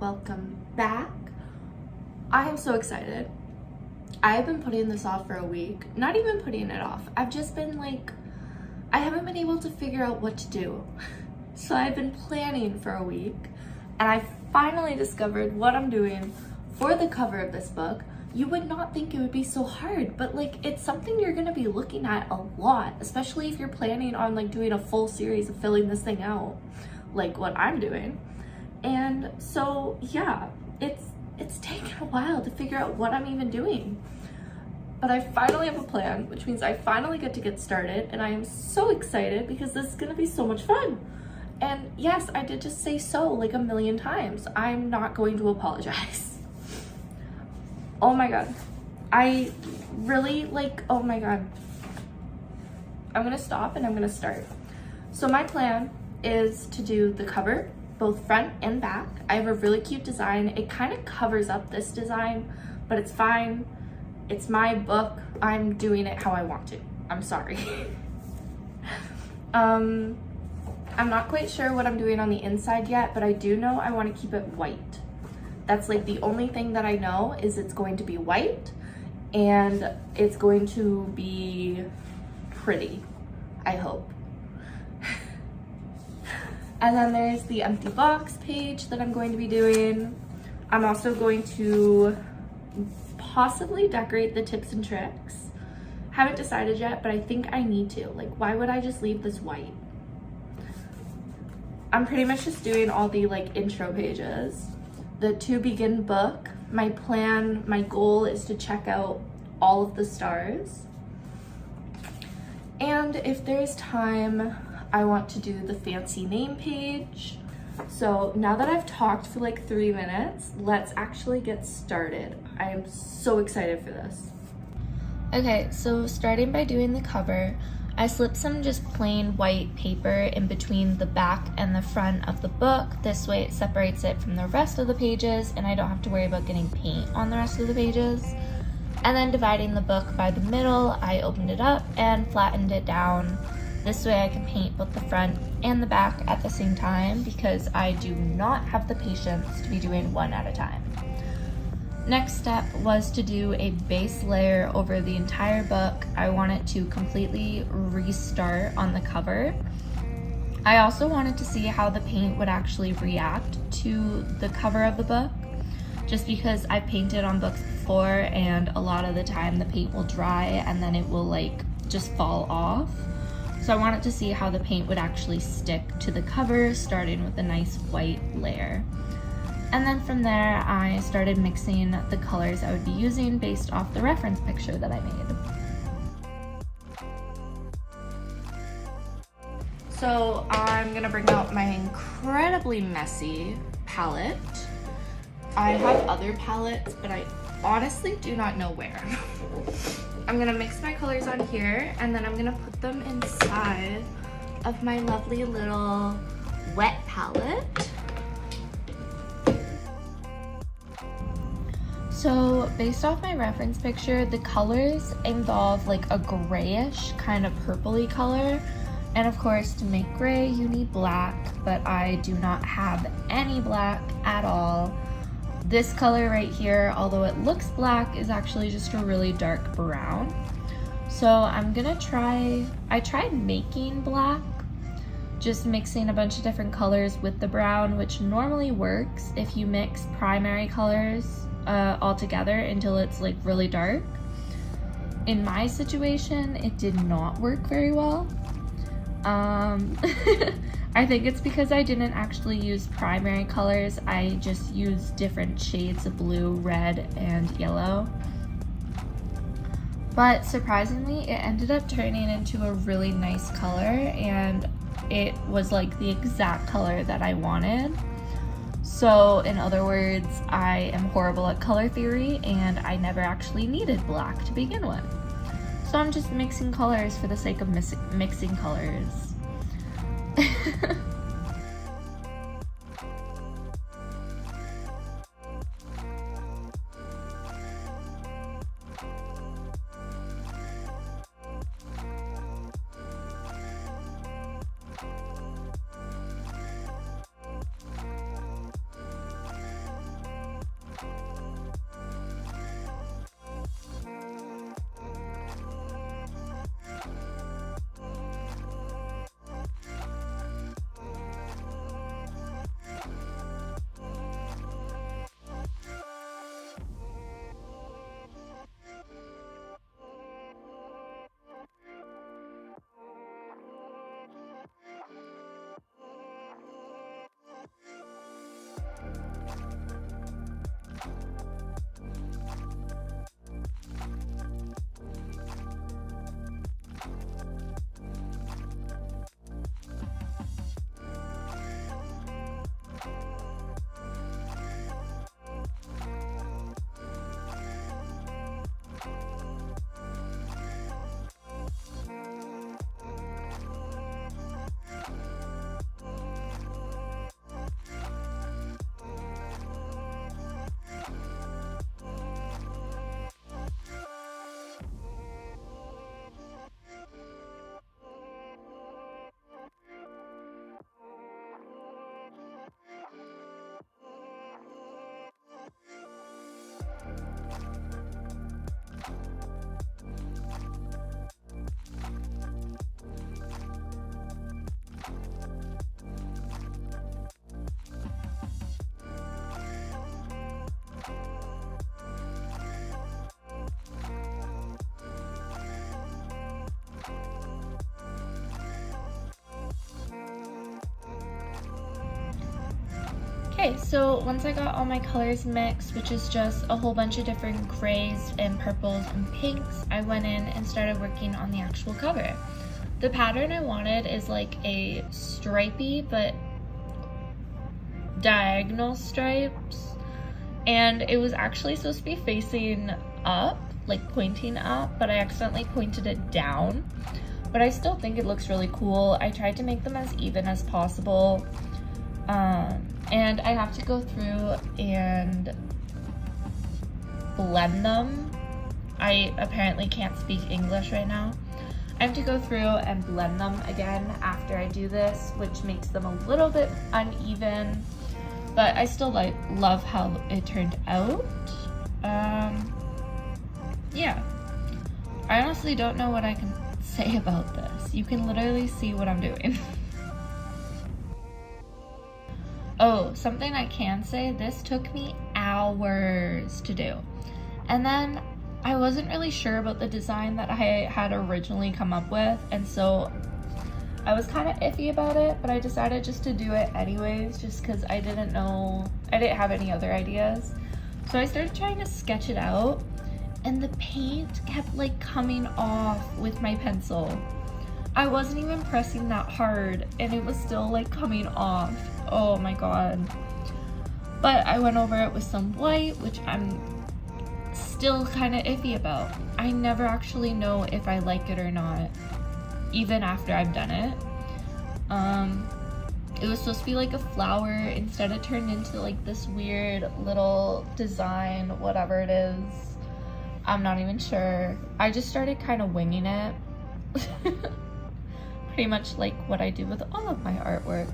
welcome back. I am so excited. I've been putting this off for a week. Not even putting it off. I've just been like, I haven't been able to figure out what to do. So I've been planning for a week and I finally discovered what I'm doing for the cover of this book. You would not think it would be so hard, but like it's something you're gonna be looking at a lot, especially if you're planning on like doing a full series of filling this thing out, like what I'm doing. And so yeah, it's taken a while to figure out what I'm even doing. But I finally have a plan, which means I finally get started, and I am so excited because this is gonna be so much fun. And yes, I did just say so like a million times. I'm not going to apologize. Oh my god. I really like, oh my god. I'm gonna stop and I'm gonna start. So my plan is to do the cover, both front and back. I have a really cute design. It kind of covers up this design, but it's fine. It's my book. I'm doing it how I want to. I'm sorry. I'm not quite sure what I'm doing on the inside yet, but I do know I want to keep it white. That's like the only thing that I know is it's going to be white and it's going to be pretty, I hope. And then there's the empty box page that I'm going to be doing. I'm also going to possibly decorate the tips and tricks. Haven't decided yet, but I think I need to. Like, why would I just leave this white? I'm pretty much just doing all the like intro pages. The to begin book, my plan, my goal is to check out all of the stars. And if there's time, I want to do the fancy name page. So now that I've talked for like 3 minutes, let's actually get started. I am so excited for this. Okay, so starting by doing the cover, I slipped some just plain white paper in between the back and the front of the book. This way it separates it from the rest of the pages and I don't have to worry about getting paint on the rest of the pages. And then dividing the book by the middle, I opened it up and flattened it down. This way I can paint both the front and the back at the same time because I do not have the patience to be doing one at a time. Next step was to do a base layer over the entire book. I wanted to completely restart on the cover. I also wanted to see how the paint would actually react to the cover of the book, just because I painted on books before and a lot of the time the paint will dry and then it will like just fall off. So I wanted to see how the paint would actually stick to the cover, starting with a nice white layer. And then from there, I started mixing the colors I would be using based off the reference picture that I made. So I'm gonna bring out my incredibly messy palette. I have other palettes, but I honestly do not know where. I'm gonna mix my colors on here, and then I'm gonna put them inside of my lovely little wet palette. So based off my reference picture, the colors involve like a grayish kind of purpley color. And of course, to make gray, you need black, but I do not have any black at all. This color right here, although it looks black, is actually just a really dark brown. So I'm gonna I tried making black, just mixing a bunch of different colors with the brown, which normally works if you mix primary colors all together until it's like really dark. In my situation, it did not work very well. I think it's because I didn't actually use primary colors. I just used different shades of blue, red, and yellow. But surprisingly, it ended up turning into a really nice color, and it was like the exact color that I wanted. So in other words, I am horrible at color theory and I never actually needed black to begin with. So I'm just mixing colors for the sake of mixing colors. Okay, so once I got all my colors mixed, which is just a whole bunch of different grays and purples and pinks, I went in and started working on the actual cover. The pattern I wanted is like a stripey but diagonal stripes, and it was actually supposed to be facing up, like pointing up, but I accidentally pointed it down. But I still think it looks really cool. I tried to make them as even as possible. And I have to go through and blend them. I apparently can't speak English right now. I have to go through and blend them again after I do this, which makes them a little bit uneven, but I still love how it turned out. Yeah, I honestly don't know what I can say about this. You can literally see what I'm doing. Oh, something I can say, this took me hours to do. And then I wasn't really sure about the design that I had originally come up with, and so I was kind of iffy about it, but I decided just to do it anyways, just because I didn't have any other ideas. So I started trying to sketch it out, and the paint kept like coming off with my pencil. I wasn't even pressing that hard, and it was still like coming off. Oh my god. But I went over it with some white, which I'm still kind of iffy about. I never actually know if I like it or not, even after I've done it. It was supposed to be like a flower. Instead it turned into like this weird little design, whatever it is. I'm not even sure. I just started kind of winging it. Pretty much like what I do with all of my artwork.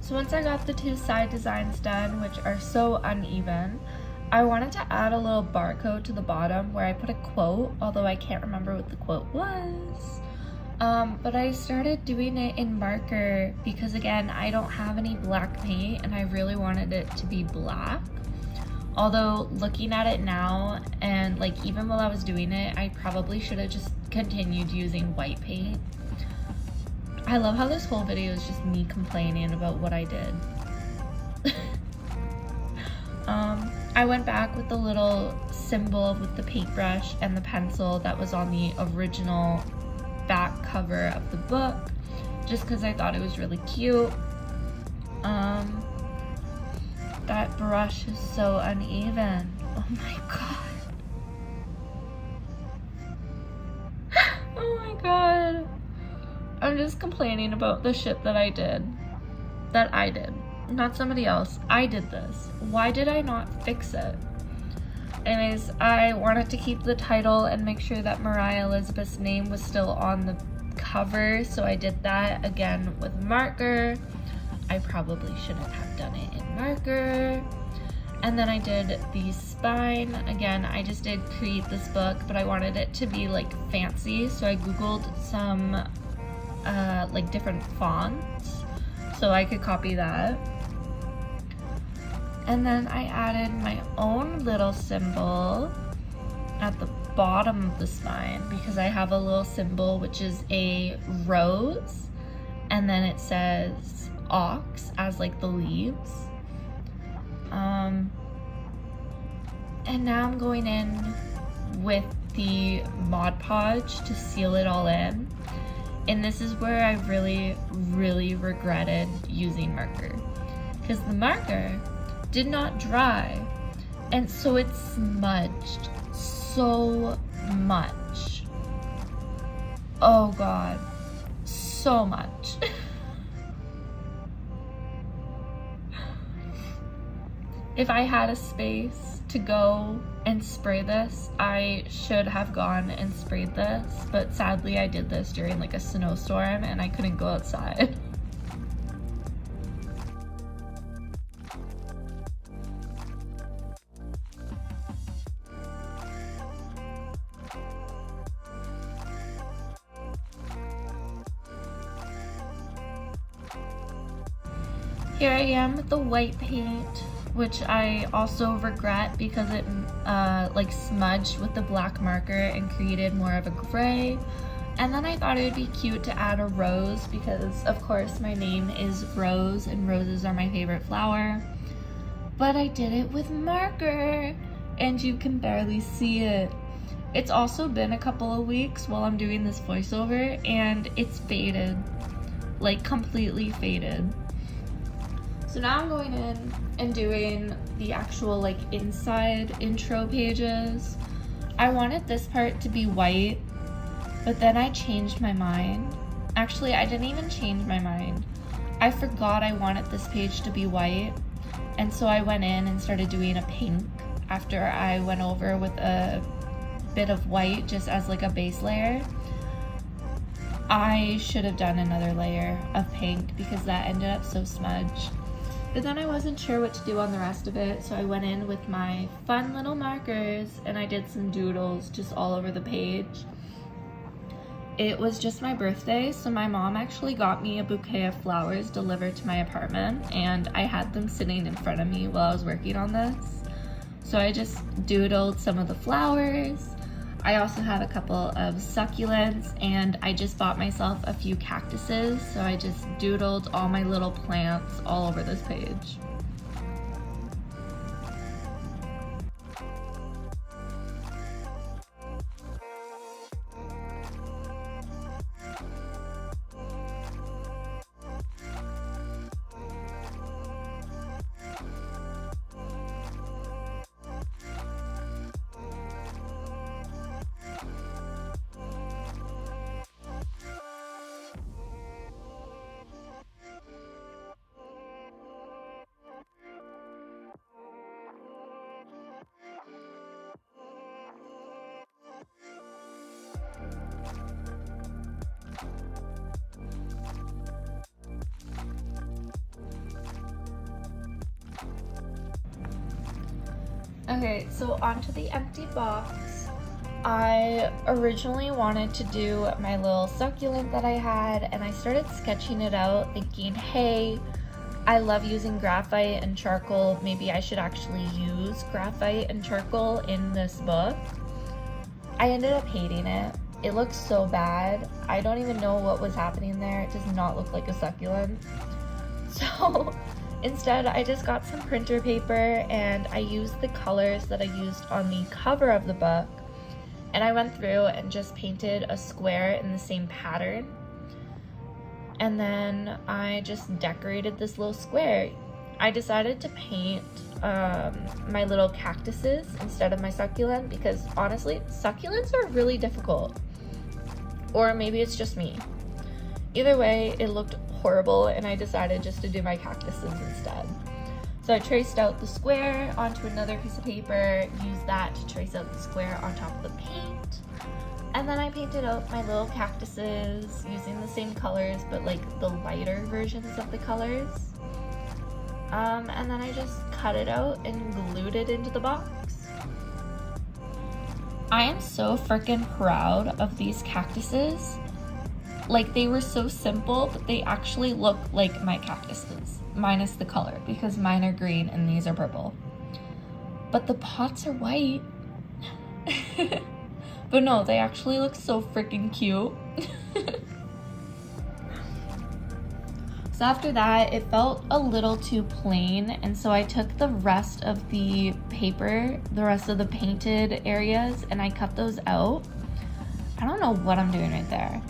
So once I got the two side designs done, which are so uneven, I wanted to add a little barcode to the bottom where I put a quote, although I can't remember what the quote was. But I started doing it in marker because, again, I don't have any black paint and I really wanted it to be black. Although looking at it now, and like even while I was doing it, I probably should have just continued using white paint. I love how this whole video is just me complaining about what I did. I went back with the little symbol with the paintbrush and the pencil that was on the original back cover of the book, just because I thought it was really cute. That brush is so uneven. Oh my god. Oh my god. I'm just complaining about the shit that I did. Not somebody else. I did this. Why did I not fix it? Anyways, I wanted to keep the title and make sure that Mariah Elizabeth's name was still on the cover, so I did that again with marker. I probably shouldn't have done it in marker. And then I did the spine. Again, I just did create this book, but I wanted it to be like fancy, so I googled some like different fonts so I could copy that. And then I added my own little symbol at the bottom of the spine because I have a little symbol which is a rose, and then it says ox as like the leaves. And now I'm going in with the Mod Podge to seal it all in. And this is where I really, really regretted using marker, because the marker did not dry, and so it smudged so much. Oh god, so much. If I had a space to go and spray this. I should have gone and sprayed this, but sadly I did this during like a snowstorm and I couldn't go outside. Here I am with the white paint, which I also regret because it like smudged with the black marker and created more of a gray. And then I thought it would be cute to add a rose because of course my name is Rose and roses are my favorite flower. But I did it with marker and you can barely see it. It's also been a couple of weeks while I'm doing this voiceover and it's faded, like completely faded. So now I'm going in and doing the actual like inside intro pages. I wanted this part to be white, but then I changed my mind. Actually, I didn't even change my mind. I forgot I wanted this page to be white, and so I went in and started doing a pink after I went over with a bit of white just as like a base layer. I should have done another layer of pink because that ended up so smudged. But then I wasn't sure what to do on the rest of it, so I went in with my fun little markers and I did some doodles just all over the page. It was just my birthday, so my mom actually got me a bouquet of flowers delivered to my apartment, and I had them sitting in front of me while I was working on this. So I just doodled some of the flowers. I also had a couple of succulents, and I just bought myself a few cactuses, so I just doodled all my little plants all over this page. Okay, so onto the empty box. I originally wanted to do my little succulent that I had, and I started sketching it out thinking, hey, I love using graphite and charcoal. Maybe I should actually use graphite and charcoal in this book. I ended up hating it. It looks so bad. I don't even know what was happening there. It does not look like a succulent. So instead, I just got some printer paper and I used the colors that I used on the cover of the book. And I went through and just painted a square in the same pattern. And then I just decorated this little square. I decided to paint my little cactuses instead of my succulent because honestly, succulents are really difficult. Or maybe it's just me. Either way, it looked horrible and I decided just to do my cactuses instead. So I traced out the square onto another piece of paper, used that to trace out the square on top of the paint, and then I painted out my little cactuses using the same colors but like the lighter versions of the colors. And then I just cut it out and glued it into the box. I am so freaking proud of these cactuses. Like, they were so simple, but they actually look like my cactuses, minus the color, because mine are green and these are purple. But the pots are white. But no, they actually look so freaking cute. So after that, it felt a little too plain, and so I took the rest of the paper, the rest of the painted areas, and I cut those out. I don't know what I'm doing right there.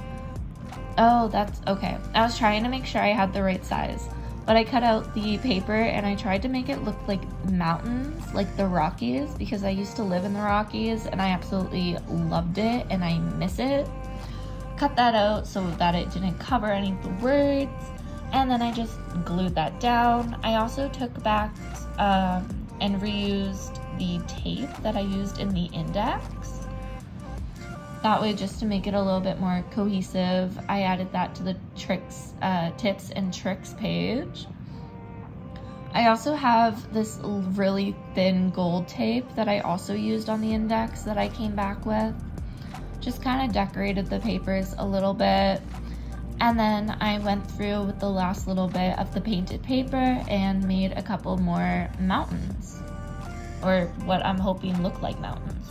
Oh, that's okay. I was trying to make sure I had the right size, but I cut out the paper and I tried to make it look like mountains, like the Rockies, because I used to live in the Rockies and I absolutely loved it and I miss it. Cut that out so that it didn't cover any of the words, and then I just glued that down. I also took back and reused the tape that I used in the index. That way, just to make it a little bit more cohesive, I added that to the tips and tricks page. I also have this really thin gold tape that I also used on the index that I came back with. Just kind of decorated the papers a little bit. And then I went through with the last little bit of the painted paper and made a couple more mountains, or what I'm hoping look like mountains.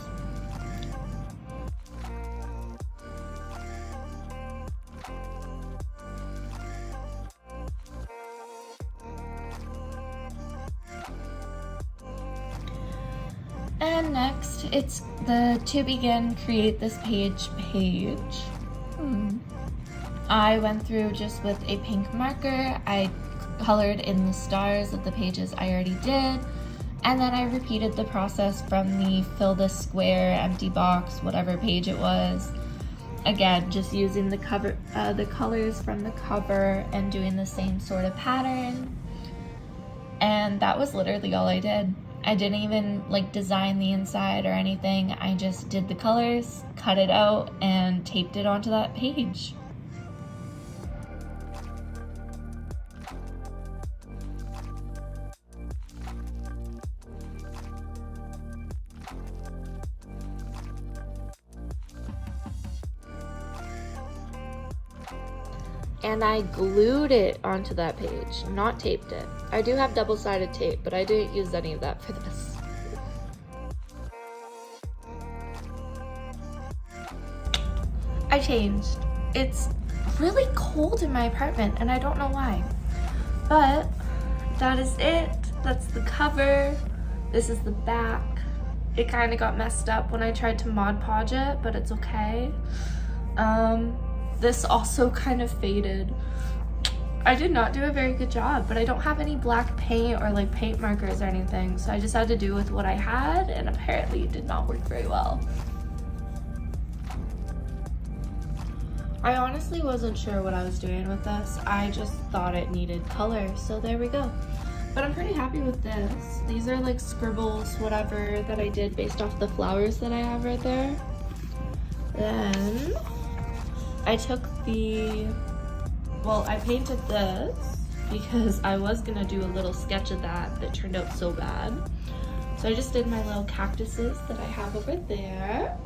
And next, it's the to begin create this page. I went through just with a pink marker. I colored in the stars of the pages I already did, and then I repeated the process from the fill the square, empty box, whatever page it was. Again, just using the colors from the cover and doing the same sort of pattern. And that was literally all I did. I didn't even like design the inside or anything. I just did the colors, cut it out, and taped it onto that page. And I glued it onto that page, not taped it. I do have double-sided tape, but I didn't use any of that for this. I changed. It's really cold in my apartment and I don't know why. But that is it. That's the cover. This is the back. It kind of got messed up when I tried to Mod Podge it, but it's okay. This also kind of faded. I did not do a very good job, but I don't have any black paint or like paint markers or anything, so I just had to do with what I had, and apparently it did not work very well. I honestly wasn't sure what I was doing with this. I just thought it needed color, so there we go. But I'm pretty happy with this. These are like scribbles, whatever, that I did based off the flowers that I have right there. Then I took I painted this because I was gonna do a little sketch of that, but it turned out so bad. So I just did my little cactuses that I have over there.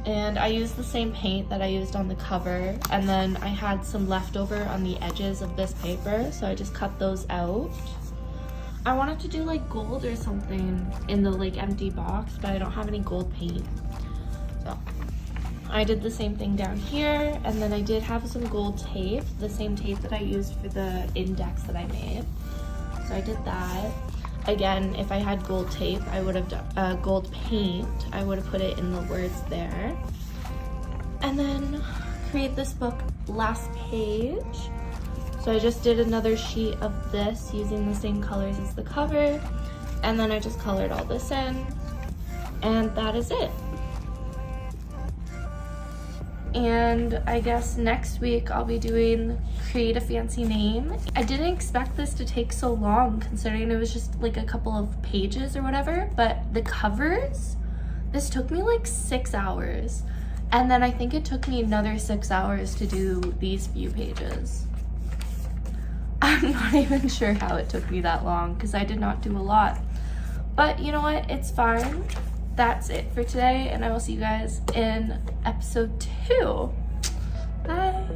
And I used the same paint that I used on the cover, and then I had some leftover on the edges of this paper, so I just cut those out. I wanted to do like gold or something in the like empty box, but I don't have any gold paint. So I did the same thing down here, and then I did have some gold tape, the same tape that I used for the index that I made. So I did that. Again, if I had gold tape, I would have done gold paint. I would have put it in the words there. And then create this book last page. So I just did another sheet of this using the same colors as the cover. And then I just colored all this in. And that is it. And I guess next week I'll be doing create a fancy name. I didn't expect this to take so long considering it was just like a couple of pages or whatever, but the covers, this took me like 6 hours. And then I think it took me another 6 hours to do these few pages. I'm not even sure how it took me that long because I did not do a lot. But you know what, it's fine. That's it for today, and I will see you guys in episode 2. Bye.